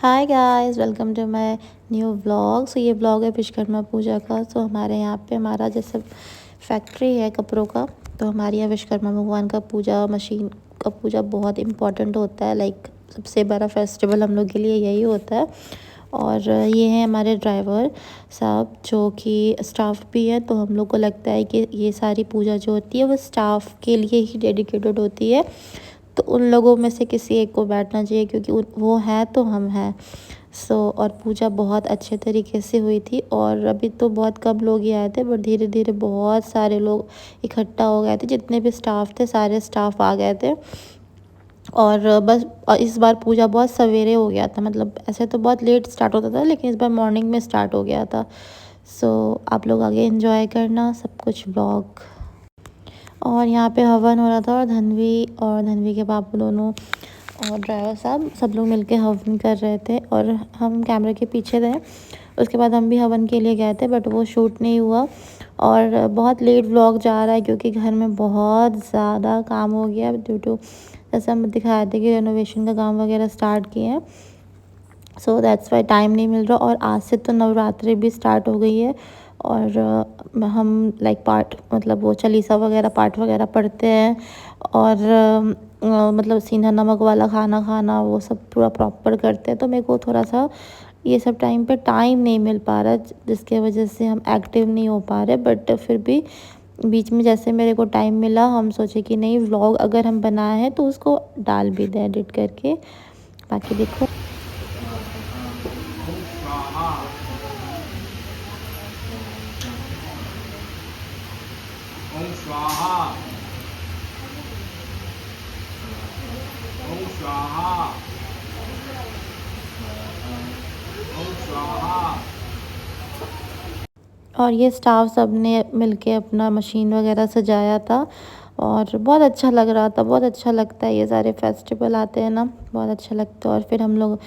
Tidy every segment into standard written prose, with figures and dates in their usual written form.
Hi guys, welcome to my new vlog. So ये vlog है विश्वकर्मा पूजा का। तो हमारे यहाँ पे हमारा जैसे फैक्ट्री है कपड़ों का, तो हमारे यहाँ विश्वकर्मा भगवान का पूजा, मशीन का पूजा बहुत इम्पोर्टेंट होता है। लाइक सबसे बड़ा फेस्टिवल हम लोग के लिए यही होता है। और ये है हमारे ड्राइवर साहब जो कि स्टाफ भी है। तो हम लोग को लगता है कि ये सारी पूजा जो होती है वो स्टाफ के लिए ही डेडिकेटेड होती है। तो उन लोगों में से किसी एक को बैठना चाहिए, क्योंकि वो हैं तो हम हैं। और पूजा बहुत अच्छे तरीके से हुई थी। और अभी तो बहुत कम लोग ही आए थे, बट धीरे धीरे बहुत सारे लोग इकट्ठा हो गए थे। जितने भी स्टाफ थे सारे स्टाफ आ गए थे। और बस इस बार पूजा बहुत सवेरे हो गया था। मतलब ऐसे तो बहुत लेट स्टार्ट होता था, लेकिन इस बार मॉर्निंग में स्टार्ट हो गया था। आप लोग आगे एंजॉय करना सब कुछ ब्लॉग। और यहाँ पे हवन हो रहा था, और धनवी के पापा दोनों और ड्राइवर साहब सब लोग मिलके हवन कर रहे थे, और हम कैमरे के पीछे थे। उसके बाद हम भी हवन के लिए गए थे, बट वो शूट नहीं हुआ। और बहुत लेट व्लॉग जा रहा है, क्योंकि घर में बहुत ज़्यादा काम हो गया ड्यू टू, जैसे हम दिखाए थे कि रेनोवेशन का काम वगैरह स्टार्ट किए हैं। सो दैट्स वाई टाइम नहीं मिल रहा। और आज से तो नवरात्रि भी स्टार्ट हो गई है। और हम लाइक पाठ, मतलब वो चालीसा वगैरह पाठ वगैरह पढ़ते हैं। और मतलब सीधा नमक वाला खाना खाना वो सब पूरा प्रॉपर करते हैं। तो मेरे को थोड़ा सा ये सब टाइम पे टाइम नहीं मिल पा रहा, जिसके वजह से हम एक्टिव नहीं हो पा रहे। बट फिर भी बीच में जैसे मेरे को टाइम मिला, हम सोचे कि नहीं, व्लॉग अगर हम बनाए हैं तो उसको डाल भी दें एडिट करके। बाकी देखो। ओम स्वाहा। ओम स्वाहा। ओम स्वाहा। और ये स्टाफ सब ने मिलके अपना मशीन वगैरह सजाया था, और बहुत अच्छा लग रहा था। बहुत अच्छा लगता है, ये सारे फेस्टिवल आते हैं ना, बहुत अच्छा लगता है। और फिर हम लोग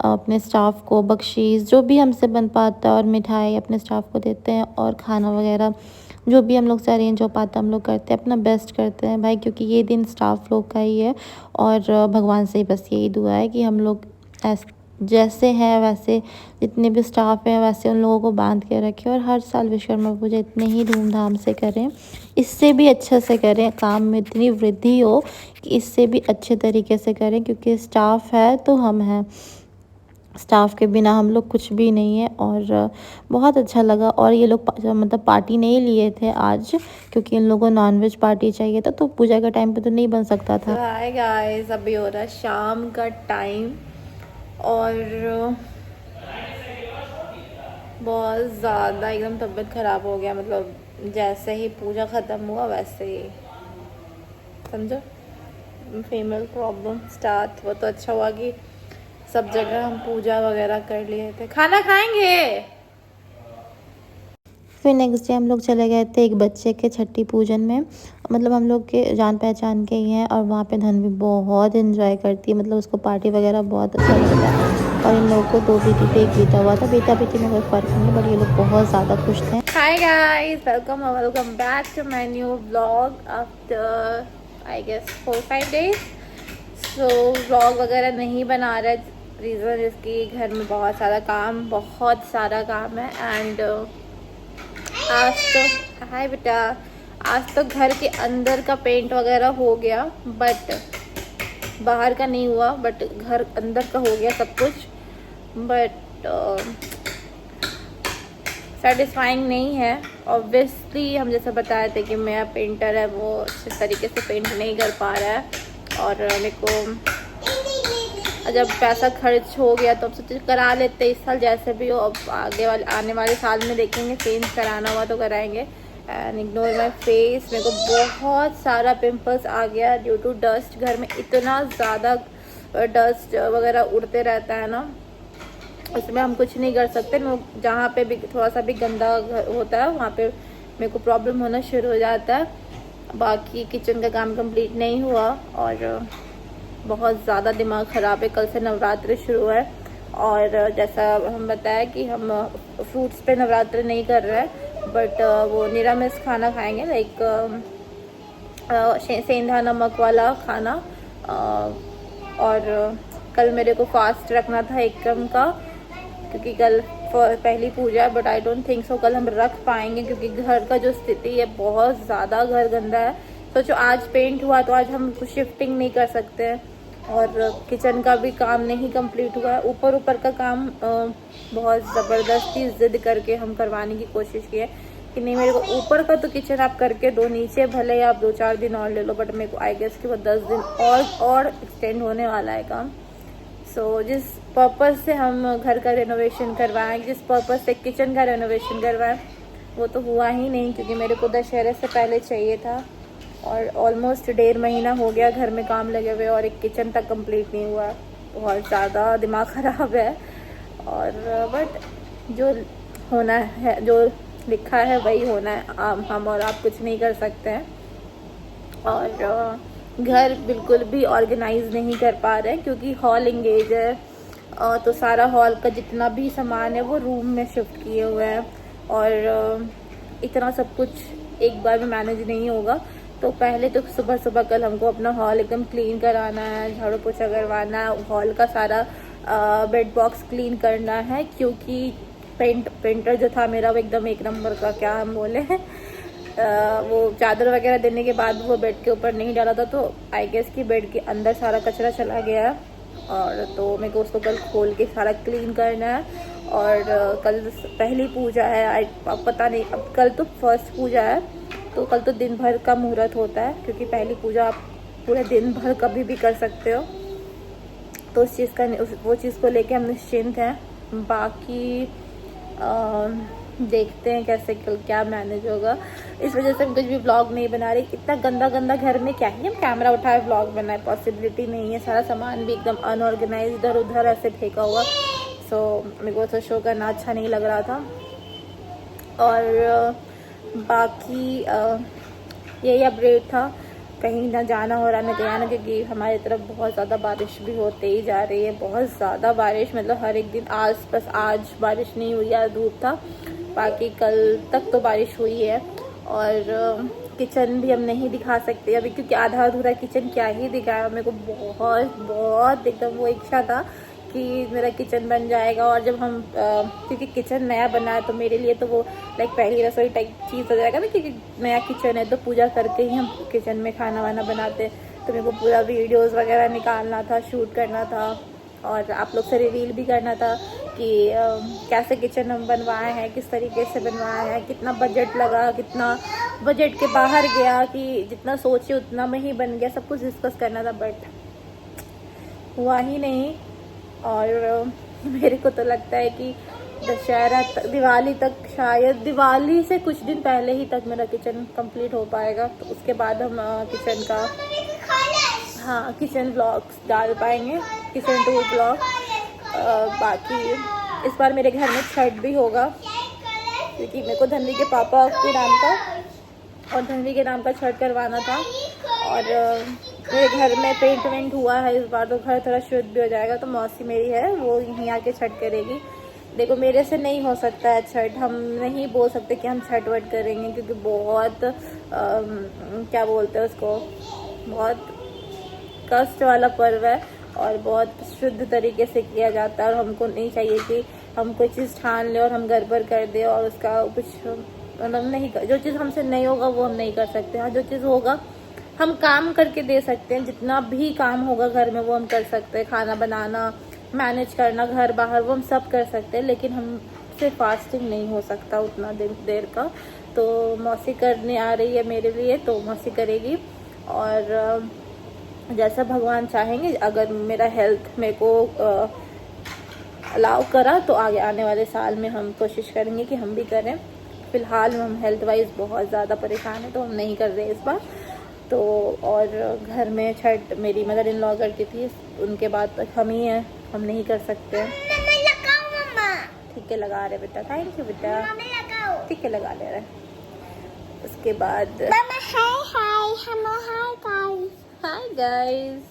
अपने स्टाफ को बख्शीश जो भी हमसे बन पाता है और मिठाई अपने स्टाफ को देते हैं, और खाना वगैरह जो भी हम लोग से अरेंज हो पाता है हम लोग करते हैं, अपना बेस्ट करते हैं भाई, क्योंकि ये दिन स्टाफ लोग का ही है। और भगवान से ही बस यही दुआ है कि हम लोग जैसे हैं वैसे, जितने भी स्टाफ हैं वैसे उन लोगों को बांध के रखें। और हर साल विश्वकर्मा पूजा इतने ही धूमधाम से करें, इससे भी अच्छे से करें, काम में इतनी वृद्धि हो कि इससे भी अच्छे तरीके से करें, क्योंकि स्टाफ है तो हम हैं। स्टाफ के बिना हम लोग कुछ भी नहीं है। और बहुत अच्छा लगा। और ये लोग मतलब पार्टी नहीं लिए थे आज, क्योंकि इन लोगों को नॉनवेज पार्टी चाहिए था, तो पूजा का टाइम पे तो नहीं बन सकता था। हाय गाइस, अभी हो रहा है शाम का टाइम, और बहुत ज़्यादा एकदम तबीयत ख़राब हो गया। मतलब जैसे ही पूजा ख़त्म हुआ वैसे ही, समझो, फीमेल प्रॉब्लम स्टार्ट। वो तो अच्छा हुआ कि सब जगह हम पूजा वगैरह कर लिए थे। खाना खाएंगे। फिर नेक्स्ट डे हम लोग चले गए थे एक बच्चे के छठी पूजन में। मतलब हम लोग के जान पहचान के ही हैं, और वहाँ पे धन भी बहुत इन्जॉय करती है। मतलब उसको पार्टी वगैरह बहुत अच्छा लगता है। और इन लोगों को 2 बेटी पे 1 बेटा हुआ था। बेटा बेटी में कोई फ़र्क नहीं है, बट ये लोग बहुत ज़्यादा खुश थे। Hi guys, welcome back to my new vlog after I guess 4-5 days. Vlog वगैरह नहीं बना रहे, रीज़न इसकी घर में बहुत सारा काम है। एंड आज तो हाय बेटा, आज तो घर के अंदर का पेंट वगैरह हो गया, बट बाहर का नहीं हुआ। बट घर अंदर का हो गया सब कुछ, बट सेटिस्फाइंग नहीं है। ऑब्वियसली हम जैसे बताए थे कि मेरा पेंटर है वो अच्छे तरीके से पेंट नहीं कर पा रहा है। और मेरे को जब पैसा खर्च हो गया तो अब सोचे करा लेते इस साल जैसे भी हो। अब आने वाले साल में देखेंगे, चेंज कराना हुआ तो कराएंगे। एंड इग्नोर माई फेस, मेरे को बहुत सारा पिंपल्स आ गया ड्यू टू डस्ट। घर में इतना ज़्यादा डस्ट वगैरह उड़ते रहता है ना, उसमें हम कुछ नहीं कर सकते। जहाँ पे भी थोड़ा सा भी गंदा होता है वहाँ पे मेरे को प्रॉब्लम होना शुरू हो जाता है। बाकी किचन का काम कंप्लीट नहीं हुआ, और बहुत ज़्यादा दिमाग ख़राब है। कल से नवरात्रि शुरू है, और जैसा हम बताया कि हम फ्रूट्स पे नवरात्रि नहीं कर रहे हैं, बट वो निरामिष खाना खाएंगे, लाइक सेंधा नमक वाला खाना। और कल मेरे को फास्ट रखना था एकम का, क्योंकि कल पहली पूजा, but I don't think so कल हम रख पाएंगे, क्योंकि घर का जो स्थिति है बहुत ज़्यादा घर गंदा है। सोचो आज पेंट हुआ तो आज हम कुछ शिफ्टिंग नहीं कर सकते हैं, और किचन का भी काम नहीं कंप्लीट हुआ है। ऊपर का काम बहुत ज़बरदस्ती जिद करके हम करवाने की कोशिश की है कि नहीं मेरे को ऊपर का तो किचन आप करके दो, नीचे भले आप 2-4 दिन और ले लो, बट मेरे को आई गेस कि वो 10 दिन और एक्सटेंड होने वाला है काम। सो जिस पर्पज़ से हम घर का रेनोवेशन करवाएं, जिस पर्पज़ से किचन का रेनोवेशन करवाएं, वो तो हुआ ही नहीं, क्योंकि मेरे को दशहरे से पहले चाहिए था, और ऑलमोस्ट 1.5 महीना हो गया घर में काम लगे हुए और एक किचन तक कंप्लीट नहीं हुआ। बहुत ज़्यादा दिमाग ख़राब है, और बट जो होना है, जो लिखा है वही होना है। हम और आप कुछ नहीं कर सकते हैं। और घर बिल्कुल भी ऑर्गेनाइज नहीं कर पा रहे हैं, क्योंकि हॉल इंगेज है, तो सारा हॉल का जितना भी सामान है वो रूम में शिफ्ट किए हुए हैं, और इतना सब कुछ एक बार में मैनेज नहीं होगा। तो पहले तो सुबह कल हमको अपना हॉल एकदम क्लीन कराना है, झाड़ू पोछा करवाना है, हॉल का सारा बेड बॉक्स क्लीन करना है, क्योंकि पेंटर जो था मेरा वो एकदम एक नंबर का, क्या हम बोले हैं, वो चादर वगैरह देने के बाद वो बेड के ऊपर नहीं डाला था, तो आई गेस कि बेड के अंदर सारा कचरा चला गया है, और तो मेरे को उसको कल खोल के सारा क्लीन करना है। और कल पहली पूजा है, अब पता नहीं, अब कल तो फर्स्ट पूजा है, तो कल तो दिन भर का मुहूर्त होता है, क्योंकि पहली पूजा आप पूरे दिन भर कभी भी कर सकते हो, तो उस चीज़ का वो चीज़ को लेके हम निश्चिंत हैं। बाकी देखते हैं कैसे कल क्या मैनेज होगा। इस वजह से हम कुछ भी व्लॉग नहीं बना रही। इतना गंदा घर में क्या ही हम कैमरा उठाए व्लॉग बनाए, पॉसिबिलिटी नहीं है। सारा सामान भी एकदम अनऑर्गेनाइज इधर उधर ऐसे फेंका हुआ, सो मेरे को तो शो करना अच्छा नहीं लग रहा था। और बाकी यही अपडेट था, कहीं ना जाना हो रहा ना कहीं आना, क्योंकि हमारी तरफ बहुत ज़्यादा बारिश भी होते ही जा रही है, बहुत ज़्यादा बारिश, मतलब हर एक दिन। आज बारिश नहीं हुई, आज धूप था, बाकी कल तक तो बारिश हुई है। और किचन भी हम नहीं दिखा सकते अभी, क्योंकि आधा अधूरा किचन क्या ही दिखाया। मेरे को बहुत एकदम वो इच्छा था कि मेरा किचन बन जाएगा, और जब हम क्योंकि किचन नया बना है तो मेरे लिए तो वो लाइक पहली रसोई टाइप चीज़ हो जाएगा ना, क्योंकि नया किचन है तो पूजा करके ही हम किचन में खाना वाना बनाते। तो मेरे को पूरा वीडियोस वगैरह निकालना था, शूट करना था, और आप लोग से रिवील भी करना था कि कैसे किचन हम बनवाए हैं, किस तरीके से बनवाए हैं, कितना बजट लगा, कितना बजट के बाहर गया, कि जितना सोचे उतना में ही बन गया, सब कुछ डिस्कस करना था, बट हुआ ही नहीं। और मेरे को तो लगता है कि दशहरा तक, दिवाली तक, शायद दिवाली से कुछ दिन पहले ही तक मेरा किचन कंप्लीट हो पाएगा, तो उसके बाद हम किचन का किचन व्लॉग्स डाल पाएंगे, किचन टूर व्लॉग। बाकी इस बार मेरे घर में छठ भी होगा, क्योंकि मेरे को धनवी के पापा के नाम का और धनवी के नाम का छठ करवाना था। और मेरे घर में पेंट वेंट हुआ है इस बार, तो घर थोड़ा शुद्ध भी हो जाएगा। तो मौसी मेरी है वो यहीं आके छठ करेगी। देखो मेरे से नहीं हो सकता है छठ, हम नहीं बोल सकते कि हम छठ वठ करेंगे, क्योंकि बहुत क्या बोलते हैं उसको, बहुत कष्ट वाला पर्व है और बहुत शुद्ध तरीके से किया जाता है। और हमको नहीं चाहिए कि हम कोई चीज़ ठान ले और हम गड़बड़ कर दे और उसका कुछ मतलब नहीं कर, जो चीज़ हमसे नहीं होगा वो हम नहीं कर सकते। हाँ, जो चीज़ होगा हम काम करके दे सकते हैं, जितना भी काम होगा घर में वो हम कर सकते हैं। खाना बनाना, मैनेज करना, घर बाहर, वो हम सब कर सकते हैं, लेकिन हमसे फास्टिंग नहीं हो सकता उतना देर का। तो मौसी करने आ रही है मेरे लिए, तो मौसी करेगी। और जैसा भगवान चाहेंगे, अगर मेरा हेल्थ मेरे को अलाउ करा तो आगे आने वाले साल में हम कोशिश करेंगे कि हम भी करें। फ़िलहाल हम हेल्थ वाइज बहुत ज़्यादा परेशान हैं, तो हम नहीं कर रहे इस बार। तो और घर में छठ मेरी मदर इन लॉ करती थी, उनके बाद तक हम ही हैं, हम नहीं कर सकते हैं। ठीक है, लगा रहे बेटा, थैंक यू बेटा, ठीक है लगा ले रहे। उसके बाद हाय गाइस,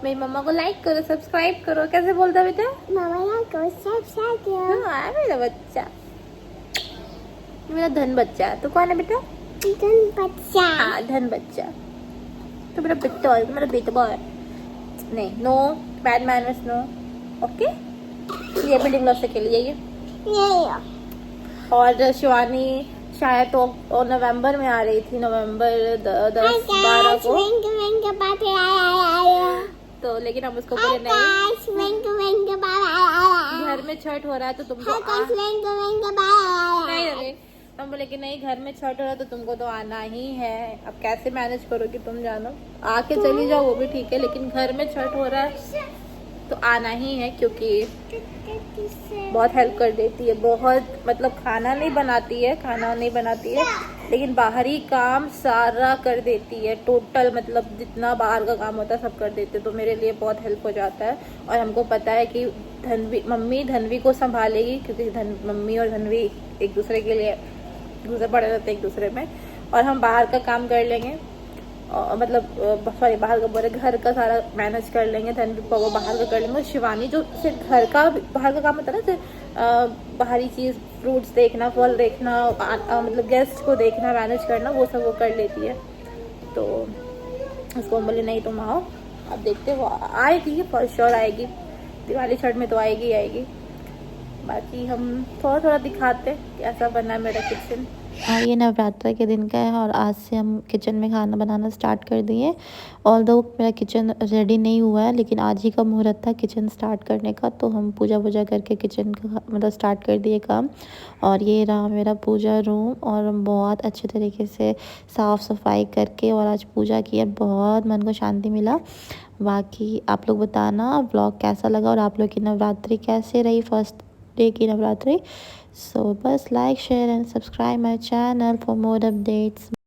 मेरी मम्मा को लाइक करो, सब्सक्राइब करो। कैसे बोलता बेटा? मम्मा को सब्सक्राइब करो। हाँ मेरा बच्चा, मेरा धन बच्चा। तो कौन है बेटा? धन बच्चा। हाँ धन बच्चा। तो मेरा बेटा है, मेरा बेटबा है। नहीं, no bad manners, no. Okay, ये मीटिंग लॉस से खेलिए ये। और शिवानी शायद तो नवंबर में आ रही थी, नवंबर 10-12 को। तो लेकिन हम उसको बोले नहीं, घर में छठ हो रहा है तो तुमको नहीं अरे, हम बोले कि नहीं घर में छठ हो रहा है तो तुमको तो आना ही है। अब कैसे मैनेज करोगी तुम जानो, आके चली जाओ वो भी ठीक है, लेकिन घर में छठ हो रहा है तो आना ही है, क्योंकि बहुत हेल्प कर देती है, बहुत मतलब खाना नहीं बनाती है लेकिन बाहरी काम सारा कर देती है, टोटल मतलब जितना बाहर का काम होता है सब कर देती है। तो मेरे लिए बहुत हेल्प हो जाता है। और हमको पता है कि मम्मी धनवी को संभालेगी, क्योंकि मम्मी और धनवी एक दूसरे के लिए घुसे पड़े रहते हैं एक दूसरे में, और हम बाहर का काम कर लेंगे, मतलब सॉरी बाहर का बोले घर का सारा मैनेज कर लेंगे। धनवी वो बाहर का कर लेंगे। शिवानी जो सिर्फ घर का बाहर का काम होता है ना, सिर्फ बाहरी चीज़ फ्रूट्स देखना, फल देखना, मतलब गेस्ट को देखना, मैनेज करना, वो सब वो कर लेती है। तो उसको हम बोले नहीं तुम आओ, अब देखते हो आएगी, फॉर श्योर आएगी, दिवाली छठ में तो आएगी। बाकी हम थोड़ा थोड़ा दिखाते कैसा बना मेरा किचन। और ये नवरात्र के दिन का है और आज से हम किचन में खाना बनाना स्टार्ट कर दिए। ऑल्दो मेरा किचन रेडी नहीं हुआ है, लेकिन आज ही का मुहूर्त था किचन स्टार्ट करने का, तो हम पूजा करके किचन का मतलब स्टार्ट कर दिए काम। और ये रहा मेरा पूजा रूम, और हम बहुत अच्छे तरीके से साफ़ सफाई करके और आज पूजा की है, बहुत मन को शांति मिला। बाकी आप लोग बताना व्लॉग कैसा लगा और आप लोग की नवरात्रि कैसे रही, फर्स्ट डे की Navratri. So, bus like, share and subscribe my channel for more updates.